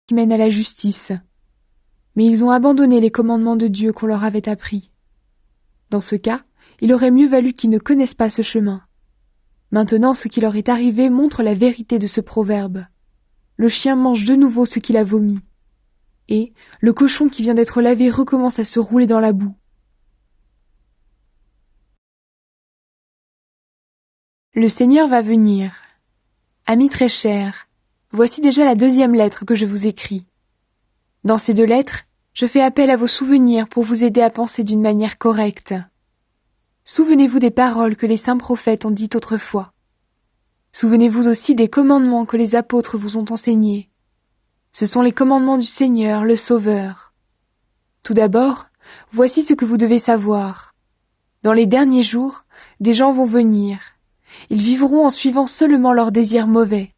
qui mène à la justice. Mais ils ont abandonné les commandements de Dieu qu'on leur avait appris. Dans ce cas, il aurait mieux valu qu'ils ne connaissent pas ce chemin. Maintenant, ce qui leur est arrivé montre la vérité de ce proverbe. Le chien mange de nouveau ce qu'il a vomi. Et le cochon qui vient d'être lavé recommence à se rouler dans la boue. Le Seigneur va venir. Amis très chers, voici déjà la 2e lettre que je vous écris. Dans ces 2 lettres, je fais appel à vos souvenirs pour vous aider à penser d'une manière correcte. Souvenez-vous des paroles que les saints prophètes ont dites autrefois. Souvenez-vous aussi des commandements que les apôtres vous ont enseignés. Ce sont les commandements du Seigneur, le Sauveur. Tout d'abord, voici ce que vous devez savoir. Dans les derniers jours, des gens vont venir. Ils vivront en suivant seulement leurs désirs mauvais.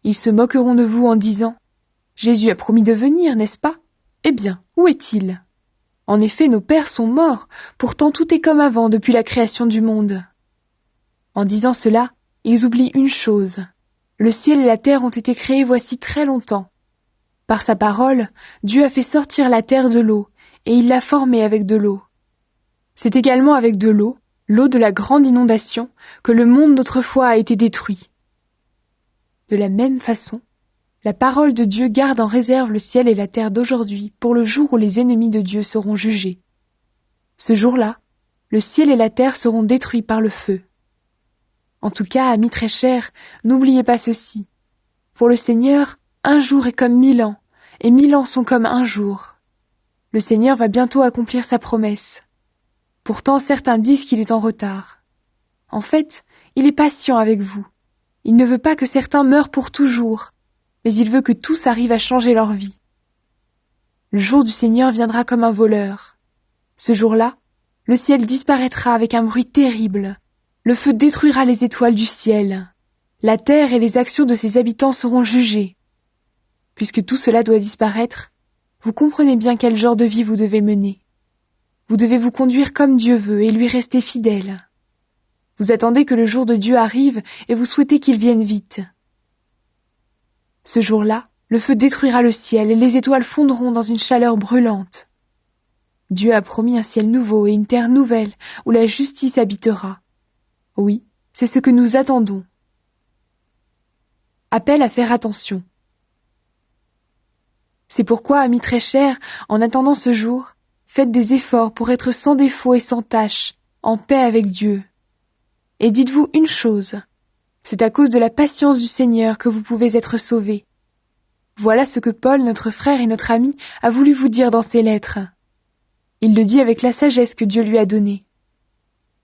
Ils se moqueront de vous en disant « Jésus a promis de venir, n'est-ce pas ? Eh bien, où est-il ? En effet, nos pères sont morts, pourtant tout est comme avant depuis la création du monde. » En disant cela, ils oublient une chose. Le ciel et la terre ont été créés voici très longtemps. Par sa parole, Dieu a fait sortir la terre de l'eau, et il l'a formée avec de l'eau. C'est également avec de l'eau de la grande inondation, que le monde d'autrefois a été détruit. De la même façon, la parole de Dieu garde en réserve le ciel et la terre d'aujourd'hui pour le jour où les ennemis de Dieu seront jugés. Ce jour-là, le ciel et la terre seront détruits par le feu. En tout cas, amis très chers, n'oubliez pas ceci. Pour le Seigneur, un jour est comme 1000 ans, et 1000 ans sont comme un jour. Le Seigneur va bientôt accomplir sa promesse. Pourtant, certains disent qu'il est en retard. En fait, il est patient avec vous. Il ne veut pas que certains meurent pour toujours, mais il veut que tous arrivent à changer leur vie. Le jour du Seigneur viendra comme un voleur. Ce jour-là, le ciel disparaîtra avec un bruit terrible. Le feu détruira les étoiles du ciel. La terre et les actions de ses habitants seront jugées. Puisque tout cela doit disparaître, vous comprenez bien quel genre de vie vous devez mener. Vous devez vous conduire comme Dieu veut et lui rester fidèle. Vous attendez que le jour de Dieu arrive et vous souhaitez qu'il vienne vite. Ce jour-là, le feu détruira le ciel et les étoiles fondront dans une chaleur brûlante. Dieu a promis un ciel nouveau et une terre nouvelle où la justice habitera. Oui, c'est ce que nous attendons. Appel à faire attention. C'est pourquoi, amis très chers, en attendant ce jour, faites des efforts pour être sans défaut et sans tache, en paix avec Dieu. Et dites-vous une chose, c'est à cause de la patience du Seigneur que vous pouvez être sauvés. Voilà ce que Paul, notre frère et notre ami, a voulu vous dire dans ses lettres. Il le dit avec la sagesse que Dieu lui a donnée.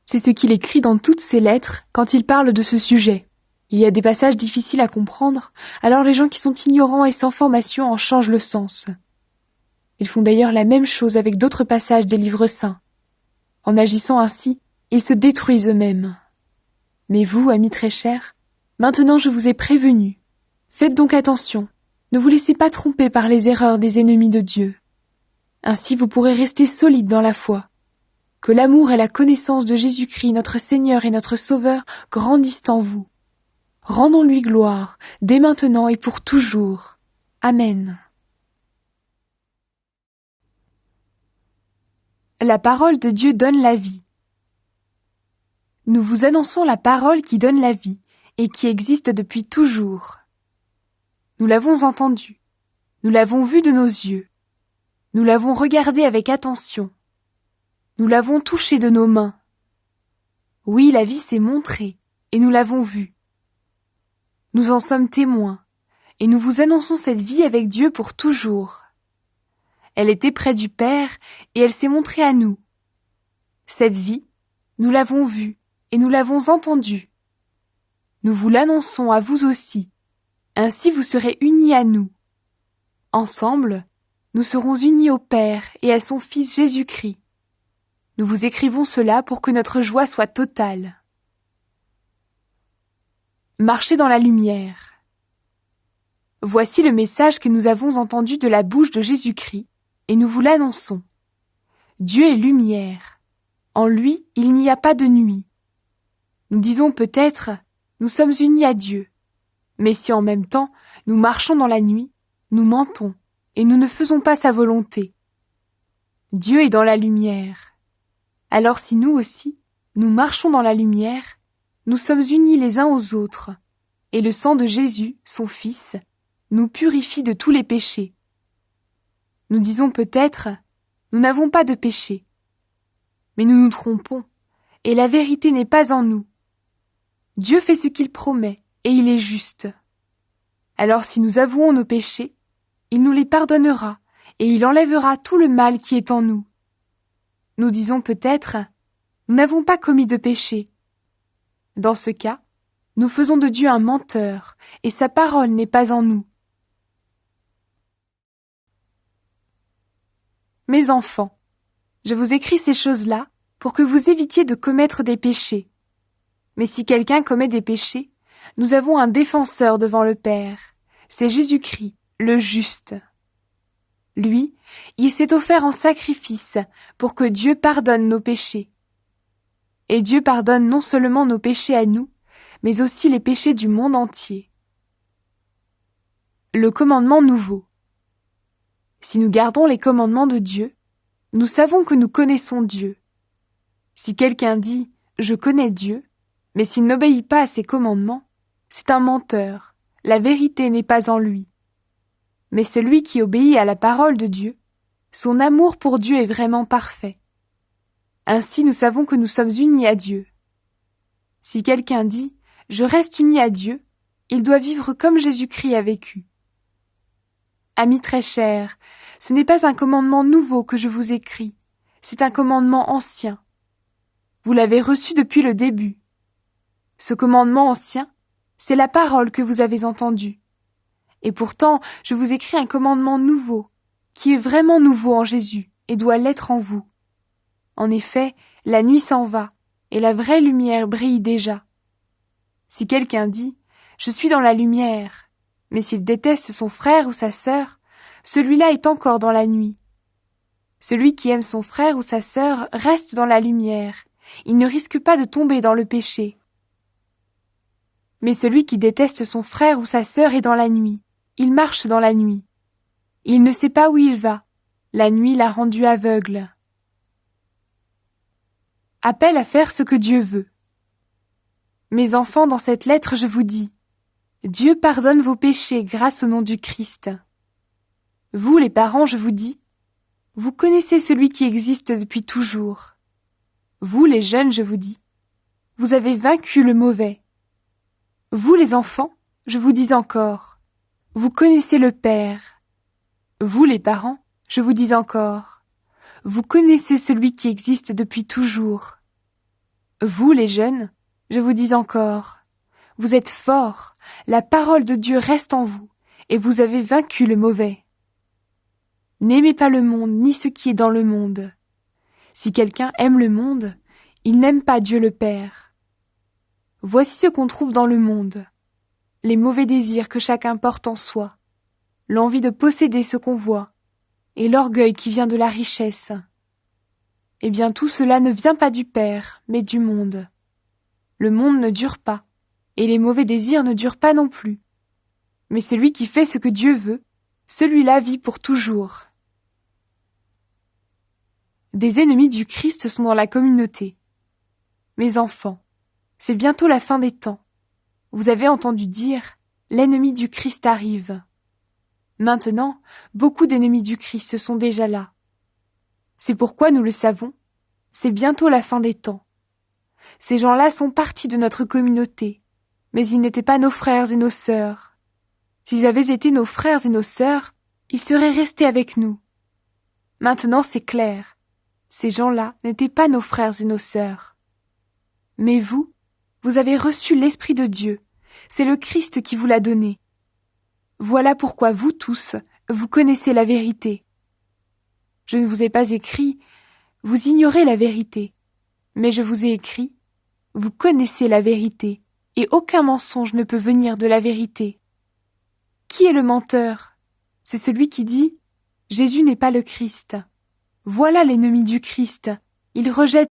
C'est ce qu'il écrit dans toutes ses lettres quand il parle de ce sujet. Il y a des passages difficiles à comprendre, alors les gens qui sont ignorants et sans formation en changent le sens. Ils font d'ailleurs la même chose avec d'autres passages des livres saints. En agissant ainsi, ils se détruisent eux-mêmes. Mais vous, amis très chers, maintenant je vous ai prévenus. Faites donc attention, ne vous laissez pas tromper par les erreurs des ennemis de Dieu. Ainsi vous pourrez rester solide dans la foi. Que l'amour et la connaissance de Jésus-Christ, notre Seigneur et notre Sauveur, grandissent en vous. Rendons-lui gloire, dès maintenant et pour toujours. Amen. La parole de Dieu donne la vie. Nous vous annonçons la parole qui donne la vie et qui existe depuis toujours. Nous l'avons entendue, nous l'avons vue de nos yeux, nous l'avons regardée avec attention, nous l'avons touchée de nos mains. Oui, la vie s'est montrée et nous l'avons vue. Nous en sommes témoins et nous vous annonçons cette vie avec Dieu pour toujours. Elle était près du Père et elle s'est montrée à nous. Cette vie, nous l'avons vue et nous l'avons entendue. Nous vous l'annonçons à vous aussi. Ainsi vous serez unis à nous. Ensemble, nous serons unis au Père et à son Fils Jésus-Christ. Nous vous écrivons cela pour que notre joie soit totale. Marchez dans la lumière. Voici le message que nous avons entendu de la bouche de Jésus-Christ, et nous vous l'annonçons. Dieu est lumière. En lui, il n'y a pas de nuit. Nous disons peut-être, nous sommes unis à Dieu. Mais si en même temps, nous marchons dans la nuit, nous mentons et nous ne faisons pas sa volonté. Dieu est dans la lumière. Alors si nous aussi, nous marchons dans la lumière, nous sommes unis les uns aux autres, et le sang de Jésus, son Fils, nous purifie de tous les péchés. Nous disons peut-être, nous n'avons pas de péché. Mais nous nous trompons, et la vérité n'est pas en nous. Dieu fait ce qu'il promet, et il est juste. Alors si nous avouons nos péchés, il nous les pardonnera, et il enlèvera tout le mal qui est en nous. Nous disons peut-être, nous n'avons pas commis de péché. Dans ce cas, nous faisons de Dieu un menteur, et sa parole n'est pas en nous. Mes enfants, je vous écris ces choses-là pour que vous évitiez de commettre des péchés. Mais si quelqu'un commet des péchés, nous avons un défenseur devant le Père, c'est Jésus-Christ, le juste. Lui, il s'est offert en sacrifice pour que Dieu pardonne nos péchés. Et Dieu pardonne non seulement nos péchés à nous, mais aussi les péchés du monde entier. Le commandement nouveau. Si nous gardons les commandements de Dieu, nous savons que nous connaissons Dieu. Si quelqu'un dit « Je connais Dieu », mais s'il n'obéit pas à ses commandements, c'est un menteur, la vérité n'est pas en lui. Mais celui qui obéit à la parole de Dieu, son amour pour Dieu est vraiment parfait. Ainsi nous savons que nous sommes unis à Dieu. Si quelqu'un dit « Je reste uni à Dieu », il doit vivre comme Jésus-Christ a vécu. Amis très chers, ce n'est pas un commandement nouveau que je vous écris, c'est un commandement ancien. Vous l'avez reçu depuis le début. Ce commandement ancien, c'est la parole que vous avez entendue. Et pourtant, je vous écris un commandement nouveau, qui est vraiment nouveau en Jésus et doit l'être en vous. En effet, la nuit s'en va, et la vraie lumière brille déjà. Si quelqu'un dit « Je suis dans la lumière », mais s'il déteste son frère ou sa sœur, celui-là est encore dans la nuit. Celui qui aime son frère ou sa sœur reste dans la lumière, il ne risque pas de tomber dans le péché. Mais celui qui déteste son frère ou sa sœur est dans la nuit, il marche dans la nuit. Il ne sait pas où il va, la nuit l'a rendu aveugle. Appel à faire ce que Dieu veut. Mes enfants, dans cette lettre, je vous dis, Dieu pardonne vos péchés grâce au nom du Christ. Vous, les parents, je vous dis, vous connaissez celui qui existe depuis toujours. Vous, les jeunes, je vous dis, vous avez vaincu le mauvais. Vous, les enfants, je vous dis encore, vous connaissez le Père. Vous, les parents, je vous dis encore, vous connaissez celui qui existe depuis toujours. Vous, les jeunes, je vous dis encore, vous êtes forts, la parole de Dieu reste en vous, et vous avez vaincu le mauvais. N'aimez pas le monde, ni ce qui est dans le monde. Si quelqu'un aime le monde, il n'aime pas Dieu le Père. Voici ce qu'on trouve dans le monde. Les mauvais désirs que chacun porte en soi, l'envie de posséder ce qu'on voit, et l'orgueil qui vient de la richesse. Eh bien tout cela ne vient pas du Père, mais du monde. Le monde ne dure pas, et les mauvais désirs ne durent pas non plus. Mais celui qui fait ce que Dieu veut, celui-là vit pour toujours. Des ennemis du Christ sont dans la communauté. Mes enfants, c'est bientôt la fin des temps. Vous avez entendu dire, l'ennemi du Christ arrive. Maintenant, beaucoup d'ennemis du Christ sont déjà là. C'est pourquoi nous le savons, c'est bientôt la fin des temps. Ces gens-là sont partis de notre communauté, mais ils n'étaient pas nos frères et nos sœurs. S'ils avaient été nos frères et nos sœurs, ils seraient restés avec nous. Maintenant c'est clair, ces gens-là n'étaient pas nos frères et nos sœurs. Mais vous, vous avez reçu l'Esprit de Dieu, c'est le Christ qui vous l'a donné. Voilà pourquoi vous tous, vous connaissez la vérité. Je ne vous ai pas écrit, vous ignorez la vérité, mais je vous ai écrit, vous connaissez la vérité, et aucun mensonge ne peut venir de la vérité. Qui est le menteur? C'est celui qui dit, Jésus n'est pas le Christ. Voilà l'ennemi du Christ, il rejette